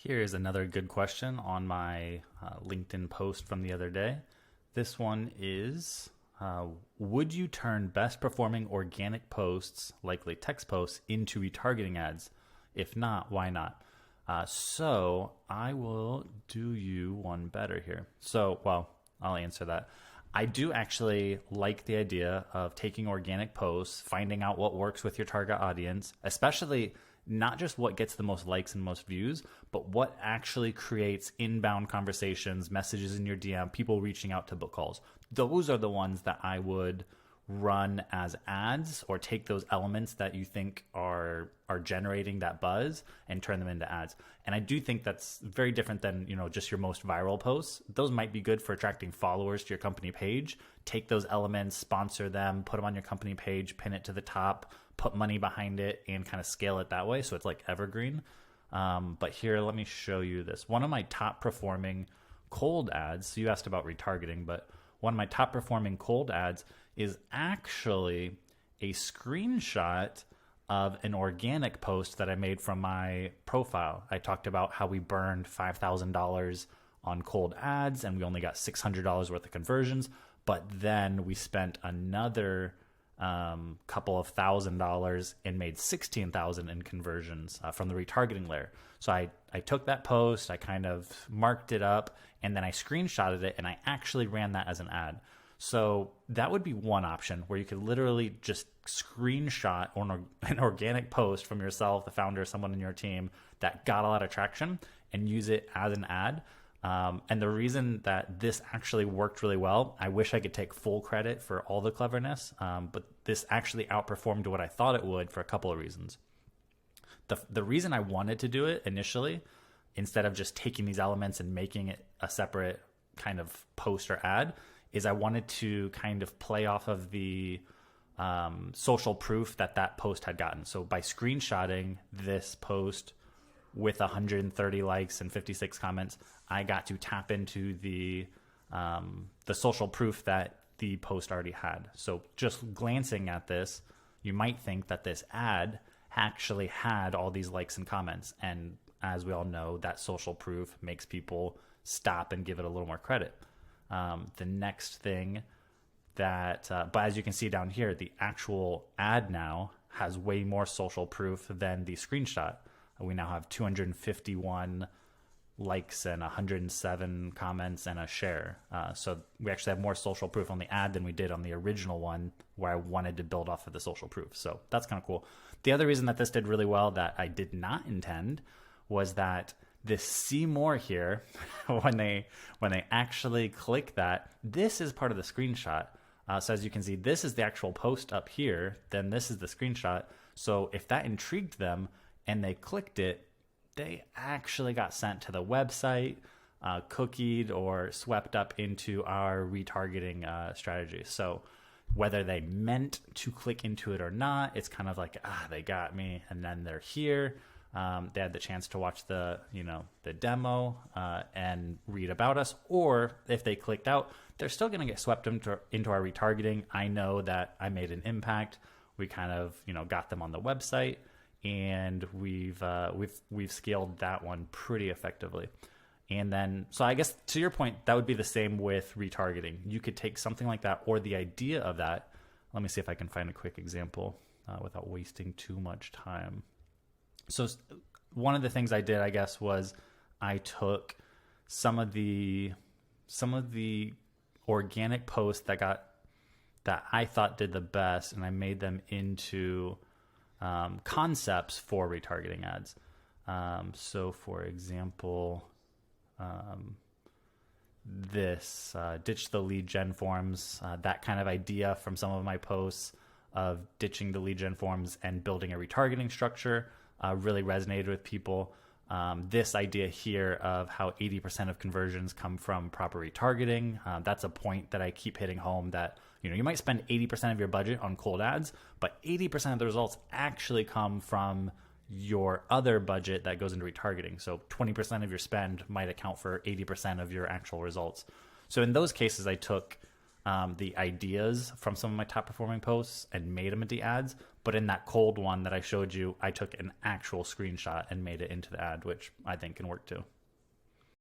Here's another good question on my LinkedIn post from the other day. This one is would you turn best performing organic posts, likely text posts, into retargeting ads? If not, why not? So I will do you one better here. I'll answer that. I do actually like the idea of taking organic posts, finding out what works with your target audience, especially not just what gets the most likes and most views, but what actually creates inbound conversations, messages in your DM, people reaching out to book calls. Those are the ones that I would run as ads, or take those elements that you think are generating that buzz and turn them into ads. And I do think that's very different than, just your most viral posts. Those might be good for attracting followers to your company page. Take those elements, sponsor them, put them on your company page, pin it to the top, put money behind it, and kind of scale it that way. So it's like evergreen. But here, let me show you this. One of my top performing cold ads, so you asked about retargeting, but one of my top performing cold ads is actually a screenshot of an organic post that I made from my profile. I talked about how we burned $5,000 on cold ads and we only got $600 worth of conversions, but then we spent another couple of $1,000 and made 16,000 in conversions from the retargeting layer. So I took that post, I kind of marked it up, and then I screenshotted it and I actually ran that as an ad. So that would be one option where you could literally just screenshot an organic post from yourself, the founder, someone in your team that got a lot of traction, and use it as an ad. And the reason that this actually worked really well, I wish I could take full credit for all the cleverness, but this actually outperformed what I thought it would for a couple of reasons. The reason I wanted to do it initially, instead of just taking these elements and making it a separate kind of post or ad, is I wanted to kind of play off of the social proof that post had gotten. So by screenshotting this post with 130 likes and 56 comments, I got to tap into the social proof that the post already had. So just glancing at this, you might think that this ad actually had all these likes and comments. And as we all know, that social proof makes people stop and give it a little more credit. The next thing but as you can see down here, the actual ad now has way more social proof than the screenshot. We now have 251 likes and 107 comments and a share. So we actually have more social proof on the ad than we did on the original one where I wanted to build off of the social proof. So that's kind of cool. The other reason that this did really well that I did not intend was that this see more here, when they actually click that, this is part of the screenshot. So as you can see, this is the actual post up here, then this is the screenshot. So if that intrigued them and they clicked it, they actually got sent to the website, cookied or swept up into our retargeting strategy. So whether they meant to click into it or not, it's kind of like, they got me, and then they're here. They had the chance to watch the demo and read about us, or if they clicked out, they're still going to get swept into our retargeting. I know that I made an impact. We kind of got them on the website, and we've scaled that one pretty effectively. And then, so I guess to your point, that would be the same with retargeting. You could take something like that, or the idea of that. Let me see if I can find a quick example without wasting too much time. So one of the things I did, I guess, was I took some of the organic posts that I thought did the best, and I made them into concepts for retargeting ads. So for example, this ditch the lead gen forms, that kind of idea from some of my posts of ditching the lead gen forms and building a retargeting structure really resonated with people. This idea here of how 80% of conversions come from proper retargeting, that's a point that I keep hitting home, that you might spend 80% of your budget on cold ads, but 80% of the results actually come from your other budget that goes into retargeting. So 20% of your spend might account for 80% of your actual results. So in those cases, I took the ideas from some of my top performing posts and made them into ads. But in that cold one that I showed you, I took an actual screenshot and made it into the ad, which I think can work too.